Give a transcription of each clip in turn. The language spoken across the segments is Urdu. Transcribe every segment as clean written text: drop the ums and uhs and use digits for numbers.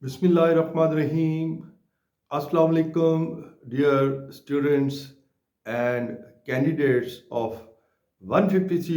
Bismillahirrahmanirrahim. Assalamu alaikum, dear students and candidates of 153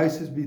ISSB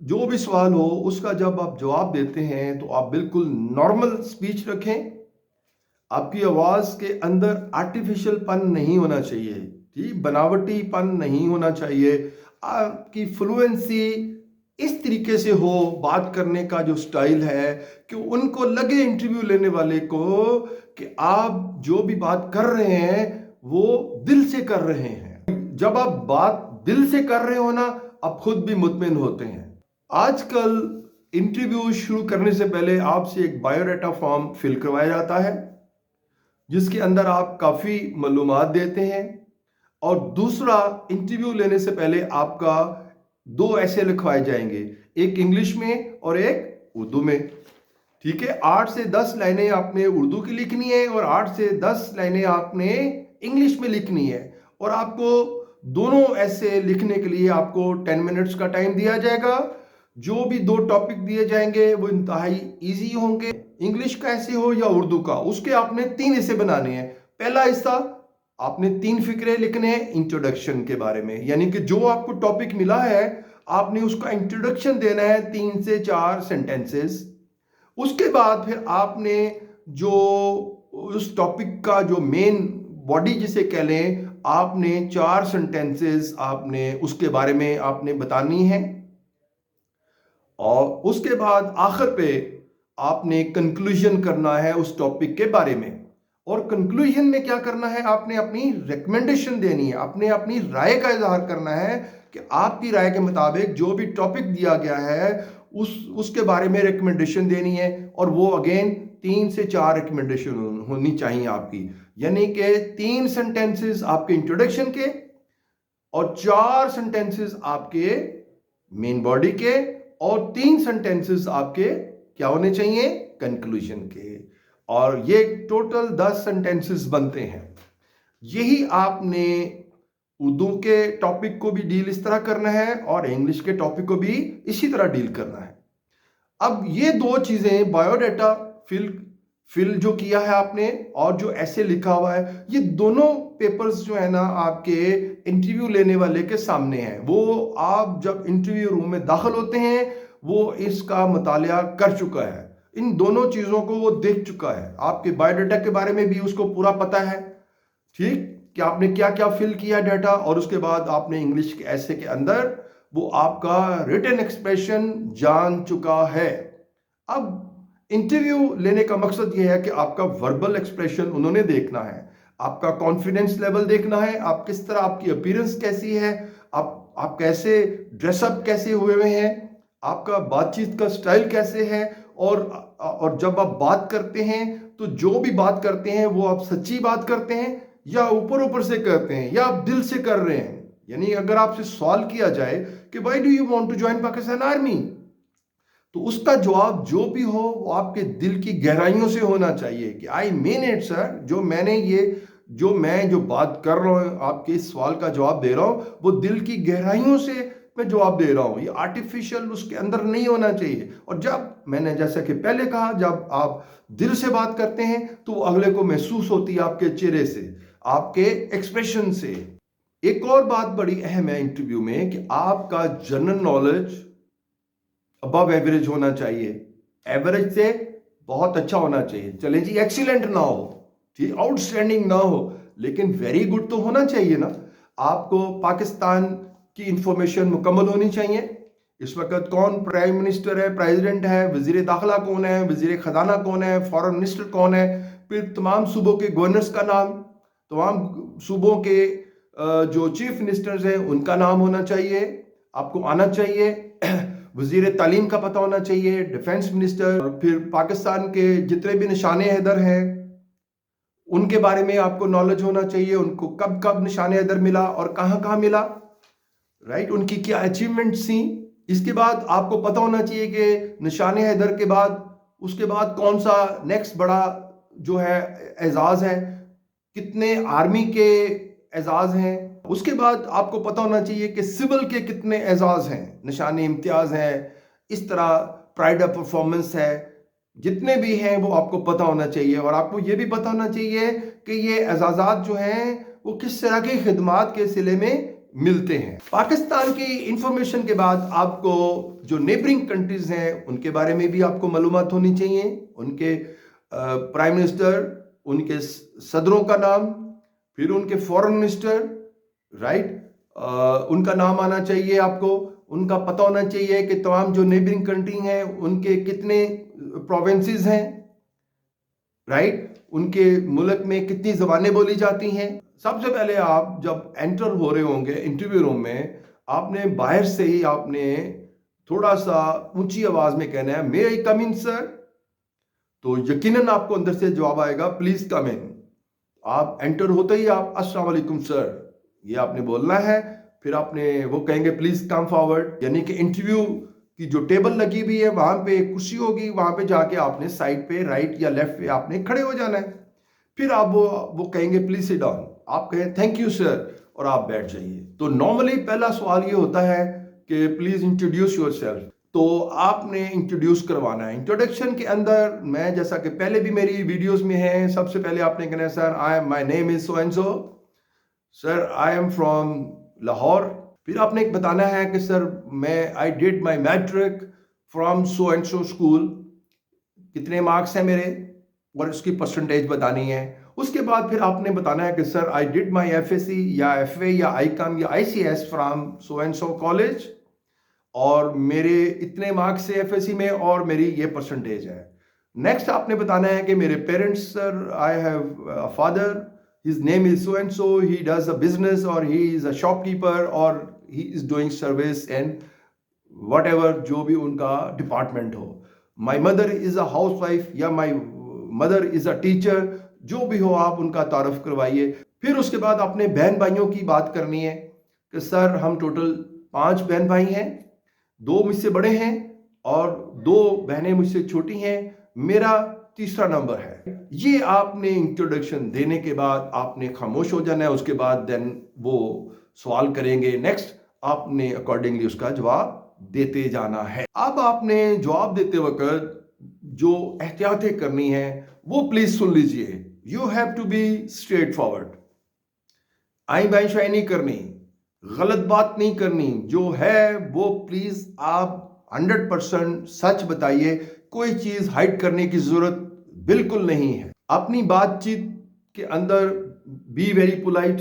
جو بھی سوال ہو اس کا جب آپ جواب دیتے ہیں تو آپ بالکل نارمل سپیچ رکھیں. آپ کی آواز کے اندر آرٹیفیشل پن نہیں ہونا چاہیے, ٹھیک, بناوٹی پن نہیں ہونا چاہیے. آپ کی فلوئنسی اس طریقے سے ہو, بات کرنے کا جو سٹائل ہے کہ ان کو لگے انٹرویو لینے والے کو کہ آپ جو بھی بات کر رہے ہیں وہ دل سے کر رہے ہیں. جب آپ بات دل سے کر رہے ہو نا, آپ خود بھی مطمئن ہوتے ہیں. آج کل انٹرویو شروع کرنے سے پہلے آپ سے ایک بایو ڈیٹا فارم فل کروایا جاتا ہے جس کے اندر آپ کافی معلومات دیتے ہیں. اور دوسرا, انٹرویو لینے سے پہلے آپ کا 2 ایسے لکھوائے جائیں گے, ایک انگلش میں اور ایک اردو میں. ٹھیک ہے, 8 سے 10 لائنیں آپ نے اردو کی لکھنی ہے اور 8 سے 10 لائنیں آپ نے انگلش میں لکھنی ہے. اور آپ کو دونوں ایسے لکھنے کے لیے آپ کو 10 منٹس کا ٹائم دیا جائے گا. جو بھی 2 ٹاپک دیے جائیں گے وہ انتہائی ایزی ہوں گے, انگلش کا ایسے ہو یا اردو کا. اس کے آپ نے 3 حصے بنانے ہیں. پہلا حصہ آپ نے 3 فقرے لکھنے ہیں انٹروڈکشن کے بارے میں, یعنی کہ جو آپ کو ٹاپک ملا ہے آپ نے اس کا انٹروڈکشن دینا ہے 3 سے 4 سینٹنسز. اس کے بعد پھر آپ نے جو اس ٹاپک کا جو مین باڈی جسے کہہ لیں, آپ نے 4 سینٹنسز آپ نے اس کے بارے میں آپ نے بتانی ہے. اور اس کے بعد آخر پہ آپ نے کنکلوژن کرنا ہے اس ٹاپک کے بارے میں. اور کنکلوژن میں کیا کرنا ہے, آپ نے اپنی ریکمنڈیشن دینی ہے, آپ نے اپنی رائے کا اظہار کرنا ہے کہ آپ کی رائے کے مطابق جو بھی ٹاپک دیا گیا ہے اس کے بارے میں ریکمنڈیشن دینی ہے. اور وہ اگین 3 سے 4 ریکمنڈیشن ہونی چاہیے آپ کی, یعنی کہ 3 سینٹنسز آپ کے انٹروڈکشن کے اور 4 سینٹنسز آپ کے مین باڈی کے اور 3 سینٹنسز آپ کے کیا ہونے چاہیے, کنکلوژن کے. اور یہ ٹوٹل 10 سینٹنسز بنتے ہیں. یہی آپ نے اردو کے ٹاپک کو بھی ڈیل اس طرح کرنا ہے اور انگلش کے ٹاپک کو بھی اسی طرح ڈیل کرنا ہے. اب یہ 2 چیزیں, بایو ڈیٹا فل جو کیا ہے آپ نے اور جو ایسے لکھا ہوا ہے, یہ دونوں پیپرز جو ہے نا آپ کے انٹرویو لینے والے کے سامنے ہیں. وہ آپ جب انٹرویو روم میں داخل ہوتے ہیں وہ اس کا مطالعہ کر چکا ہے, ان دونوں چیزوں کو وہ دیکھ چکا ہے. آپ کے بایو ڈیٹا کے بارے میں بھی اس کو پورا پتا ہے, ٹھیک, کہ آپ نے کیا کیا فل کیا ڈیٹا. اور اس کے بعد آپ نے انگلش کے ایسے کے اندر وہ آپ کا ریٹن ایکسپریشن جان چکا ہے. اب انٹرویو لینے کا مقصد یہ ہے کہ آپ کا وربل ایکسپریشن انہوں نے دیکھنا ہے, آپ کا کانفیڈنس لیول دیکھنا ہے, آپ کس طرح, آپ کی اپیرنس کیسی ہے, آپ کیسے ڈریس اپ کیسے ہوئے ہوئے ہیں, آپ کا بات چیت کا سٹائل کیسے ہے. اور جب آپ بات کرتے ہیں تو جو بھی بات کرتے ہیں وہ آپ سچی بات کرتے ہیں یا اوپر سے کرتے ہیں یا آپ دل سے کر رہے ہیں. یعنی اگر آپ سے سوال کیا جائے کہ why do you want to join Pakistan Army, تو اس کا جواب جو بھی ہو وہ آپ کے دل کی گہرائیوں سے ہونا چاہیے کہ I mean it sir, میں جو بات کر رہا ہوں, آپ کے اس سوال کا جواب دے رہا ہوں, وہ دل کی گہرائیوں سے میں جواب دے رہا ہوں. یہ آرٹیفیشل اس کے اندر نہیں ہونا چاہیے. اور جب میں نے جیسا کہ پہلے کہا, جب آپ دل سے بات کرتے ہیں تو وہ اگلے کو محسوس ہوتی ہے آپ کے چہرے سے, آپ کے ایکسپریشن سے. ایک اور بات بڑی اہم ہے انٹرویو میں کہ آپ کا جنرل نالج ابو ایوریج ہونا چاہیے, ایوریج سے بہت اچھا ہونا چاہیے. چلیں جی, ایکسیلنٹ نہ ہو, ٹھیک, آؤٹ اسٹینڈنگ نہ ہو, لیکن ویری گڈ تو ہونا چاہیے نا. آپ کو پاکستان کی انفارمیشن مکمل ہونی چاہیے. اس وقت کون پرائم منسٹر ہے, پریزیڈنٹ ہے, وزیر داخلہ کون ہے, وزیر خزانہ کون ہے, فارن منسٹر کون ہے, پھر تمام صوبوں کے گورنرز کا نام, تمام صوبوں کے جو چیف منسٹرز ہیں ان کا نام ہونا چاہیے, آپ کو آنا چاہیے. وزیر تعلیم کا پتہ ہونا چاہیے, ڈیفنس منسٹر, پھر پاکستان کے جتنے بھی نشان حیدر ہیں ان کے بارے میں آپ کو نالج ہونا چاہیے, ان کو کب کب نشان حیدر ملا اور کہاں کہاں ملا, رائٹ, ان کی کیا اچیومنٹس تھیں. اس کے بعد آپ کو پتہ ہونا چاہیے کہ نشان حیدر کے بعد اس کے بعد کون سا نیکسٹ بڑا جو ہے اعزاز ہے, کتنے آرمی کے اعزاز ہیں. اس کے بعد آپ کو پتہ ہونا چاہیے کہ سول کے کتنے اعزاز ہیں, نشان امتیاز ہیں, اس طرح پرائڈ آف پرفارمنس ہے, جتنے بھی ہیں وہ آپ کو پتہ ہونا چاہیے. اور آپ کو یہ بھی پتہ ہونا چاہیے کہ یہ اعزازات جو ہیں وہ کس طرح کی خدمات کے صلے میں ملتے ہیں۔ پاکستان کی انفارمیشن کے بعد آپ کو جو نیبرنگ کنٹریز ہیں ان کے بارے میں بھی آپ کو معلومات ہونی چاہیے، ان کے پرائم منسٹر، ان کے صدروں کا نام، پھر ان کے فورن منسٹر، رائٹ، ان کا نام آنا چاہیے آپ کو، ان کا پتہ ہونا چاہیے کہ تمام جو نیبرنگ کنٹری ہیں ان کے کتنے پروونسز ہیں، رائٹ، ان کے ملک میں کتنی زبانیں بولی جاتی ہیں۔ سب سے پہلے آپ جب انٹر ہو رہے ہوں گے انٹرویو روم میں، آپ نے باہر سے ہی آپ نے تھوڑا سا اونچی آواز میں کہنا ہے مے آئی کم ان سر، تو یقیناً آپ کو اندر سے جواب آئے گا پلیز کم ان۔ آپ انٹر ہوتے ہی آپ السلام علیکم سر یہ آپ نے بولنا ہے، پھر آپ نے وہ کہیں گے پلیز کم فارورڈ، یعنی کہ انٹرویو کی جو ٹیبل لگی ہوئی ہے وہاں پہ کرسی ہوگی، وہاں پہ جا کے آپ نے سائڈ پہ رائٹ یا لیفٹ پہ آپ نے کھڑے ہو جانا ہے، پھر آپ وہ کہیں گے پلیز سٹ ڈاؤن، آپ کہیں تھینک یو سر اور آپ بیٹھ جائیے۔ تو نارملی پہلا سوال یہ ہوتا ہے کہ پلیز انٹروڈیوس یور سیلف، تو آپ نے انٹروڈیوس کروانا ہے۔ انٹروڈکشن کے اندر میں جیسا کہ پہلے بھی میری ویڈیوز میں ہیں، سب سے پہلے آپ نے کہنا ہے sir my name is so and so, sir I am from Lahore, پھر آپ نے ایک بتانا ہے کہ sir I did my matric from so and so school, کتنے مارکس ہیں میرے اور اس کی پرسنٹیج بتانی ہے۔ اس کے بعد پھر آپ نے بتانا ہے کہ sir I did my F A سی یا ایف اے یا آئی کام یا I C S from so and so college, اور میرے اتنے مارکس سے ایف اے سی میں اور میری یہ پرسنٹیج ہے۔ نیکسٹ آپ نے بتانا ہے کہ میرے parents, sir I have a father, his name is so and so, he does a business or he is a shopkeeper or he is doing service and whatever جو بھی ان کا department who. my mother is a housewife یا my mother is a teacher، جو بھی ہو آپ ان کا تعارف کروائیے۔ پھر اس کے بعد اپنے بہن بھائیوں کی بات کرنی ہے کہ سر ہم ٹوٹل 5 بہن بھائی ہیں، 2 مجھ سے بڑے ہیں اور 2 بہنیں مجھ سے چھوٹی ہیں، میرا تیسرا نمبر ہے۔ یہ آپ نے انٹروڈکشن دینے کے بعد آپ نے خاموش ہو جانا ہے، اس کے بعد دین وہ سوال کریں گے، نیکسٹ آپ نے اکارڈنگلی اس کا جواب دیتے جانا ہے۔ اب آپ نے جواب دیتے وقت جو احتیاطیں کرنی ہیں وہ پلیز سن لیجئے۔ You have to be straight forward, آئیں بائیں شائیں نہیں کرنی، غلط بات نہیں کرنی، جو ہے وہ پلیز آپ 100% سچ بتائیے، کوئی چیز ہائڈ کرنے کی ضرورت بالکل نہیں ہے۔ اپنی بات چیت کے اندر بی ویری پولائٹ،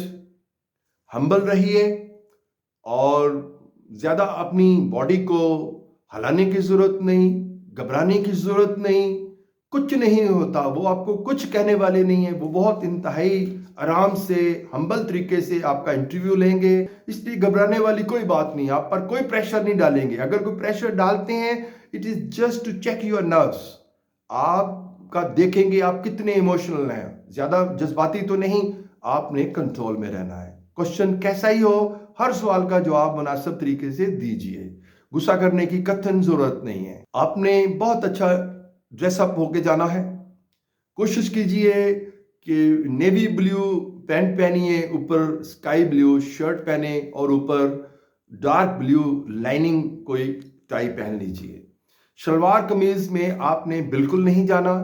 ہمبل رہیے، اور زیادہ اپنی باڈی کو ہلانے کی ضرورت نہیں، گھبرانے کی ضرورت نہیں، کچھ نہیں ہوتا، وہ آپ کو کچھ کہنے والے نہیں ہیں، وہ بہت انتہائی آرام سے ہمبل طریقے سے آپ کا انٹرویو لیں گے، اس لیے گھبرانے والی کوئی بات نہیں، آپ پر کوئی پریشر نہیں ڈالیں گے۔ اگر کوئی پریشر ڈالتے ہیں it is just to check your nerves, آپ کا دیکھیں گے آپ کتنے ایموشنل ہیں، زیادہ جذباتی تو نہیں، آپ نے کنٹرول میں رہنا ہے۔ کوشچن کیسا ہی ہو، ہر سوال کا جواب مناسب طریقے سے دیجئے، غصہ کرنے کی قطعاً ضرورت نہیں ہے۔ آپ نے بہت اچھا ڈریس اپ ہو کے جانا ہے، کوشش کیجئے کہ نیوی بلیو پینٹ پہنیے، اوپر اسکائی بلیو شرٹ پہنے اور اوپر ڈارک بلیو لائننگ کوئی ٹائی پہن لیجئے۔ شلوار قمیض میں آپ نے بالکل نہیں جانا۔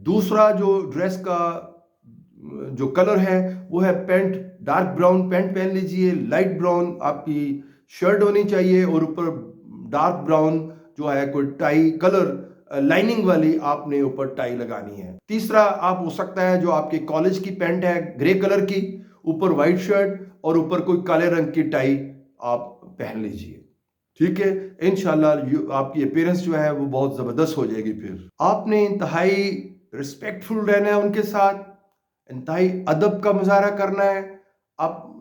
دوسرا جو ڈریس کا جو کلر ہے وہ ہے پینٹ، ڈارک براؤن پینٹ پہن لیجئے، لائٹ براؤن آپ کی شرٹ ہونی چاہیے اور اوپر ڈارک براؤن جو ہے کوئی ٹائی کلر لائننگ والی آپ نے اوپر ٹائی لگانی ہے۔ تیسرا آپ ہو سکتا ہے جو آپ کے کالج کی پینٹ ہے گرے کلر کی، اوپر وائٹ شرٹ اور اوپر کوئی کالے رنگ کی ٹائی آپ پہن لیجئے، ٹھیک ہے؟ انشاءاللہ آپ کی اپیرنس جو ہے وہ بہت زبردست ہو جائے گی۔ پھر آپ نے انتہائی ریسپیکٹفل رہنا ہے ان کے ساتھ، انتہائی ادب کا مظاہرہ کرنا ہے۔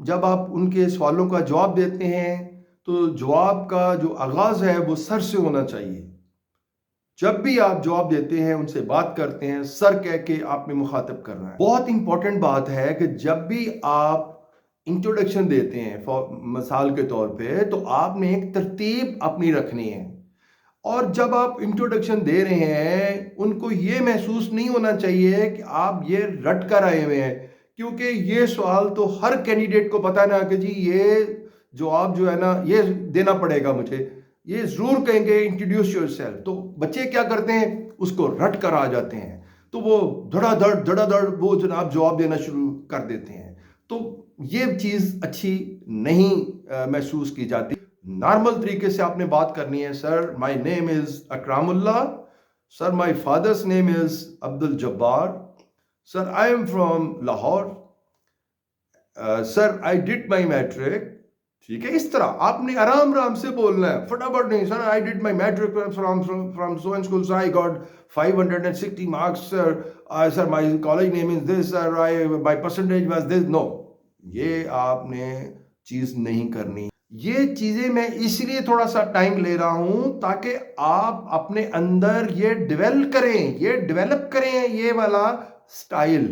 جب آپ ان کے سوالوں کا جواب دیتے ہیں تو جواب کا جو آغاز ہے وہ سر سے ہونا چاہیے۔ جب بھی آپ جواب دیتے ہیں، ان سے بات کرتے ہیں، سر کہہ کے آپ نے مخاطب کرنا ہے۔ بہت امپورٹنٹ بات ہے کہ جب بھی آپ انٹروڈکشن دیتے ہیں مثال کے طور پہ، تو آپ نے ایک ترتیب اپنی رکھنی ہے، اور جب آپ انٹروڈکشن دے رہے ہیں ان کو یہ محسوس نہیں ہونا چاہیے کہ آپ یہ رٹ کر آئے ہوئے ہیں، کیونکہ یہ سوال تو ہر کینڈیڈیٹ کو پتا نا کہ جی یہ جواب جو ہے نا یہ دینا پڑے گا مجھے، یہ ضرور کہیں گے انٹروڈیوس یور سیلف، تو بچے کیا کرتے ہیں اس کو رٹ کر آ جاتے ہیں، تو وہ دھڑا دھڑ وہ جناب جواب دینا شروع کر دیتے ہیں۔ تو یہ چیز اچھی نہیں محسوس کی جاتی. نارمل طریقے سے آپ نے بات کرنی ہے. Sir my name is Ikram Allah. Sir my فادرس name is Abdul Jabbar. Sir I am from Lahore. Sir I did my matric. ٹھیک ہے, اس طرح آپ نے آرام سے بولنا ہے, فٹافٹ نہیں. Sir I did my matric from so and school. Sir I got 560 marks. Sir my college name is this. Sir my percentage was this. No, یہ آپ نے چیز نہیں کرنی. یہ چیزیں میں اس لیے تھوڑا سا ٹائم لے رہا ہوں تاکہ آپ اپنے اندر یہ ڈیولپ کریں یہ والا سٹائل.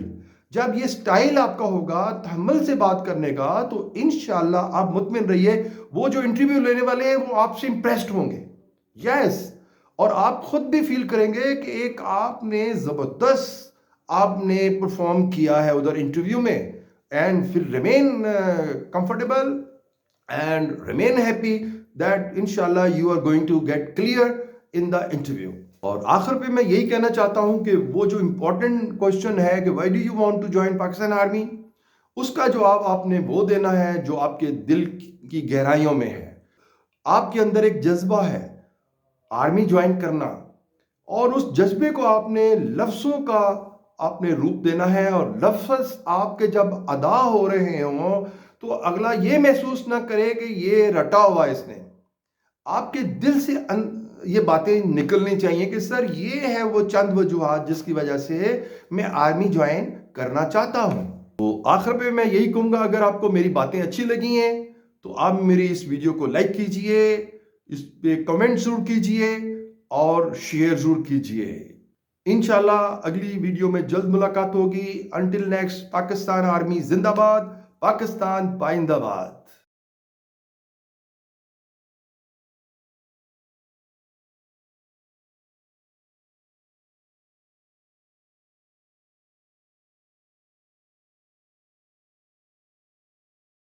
جب یہ سٹائل آپ کا ہوگا تحمل سے بات کرنے کا, تو انشاءاللہ آپ مطمئن رہیے وہ جو انٹرویو لینے والے ہیں وہ آپ سے امپریسڈ ہوں گے. یس, اور آپ خود بھی فیل کریں گے کہ ایک آپ نے زبردست آپ نے پرفارم کیا ہے ادھر انٹرویو میں, اینڈ پھر remain comfortable and remain happy that inshallah you are going to get clear in the interview. اور آخر پہ میں یہی کہنا چاہتا ہوں کہ وہ جو امپورٹنٹ کوشچن ہے کہ why do you want to join Pakistan army, اس کا جواب آپ نے وہ دینا ہے جو آپ کے دل کی گہرائیوں میں ہے. آپ کے اندر ایک جذبہ ہے آرمی جوائن کرنا, اور اس جذبے کو آپ نے لفظوں کا آپ نے روپ دینا ہے, اور لفظ آپ کے جب ادا ہو رہے ہوں تو اگلا یہ محسوس نہ کرے کہ یہ رٹا ہوا اس نے. آپ کے دل سے یہ باتیں نکلنی چاہیے کہ سر یہ ہے وہ چند وجوہات جس کی وجہ سے میں آرمی جوائن کرنا چاہتا ہوں. تو آخر پہ میں یہی کہوں گا, اگر آپ کو میری باتیں اچھی لگی ہیں تو آپ میری اس ویڈیو کو لائک کیجئے, اس پہ کمنٹ ضرور کیجئے اور شیئر ضرور کیجئے. انشاءاللہ اگلی ویڈیو میں جلد ملاقات ہوگی. انٹل نیکسٹ, پاکستان آرمی زندہ باد, پاکستان پائندہ باد.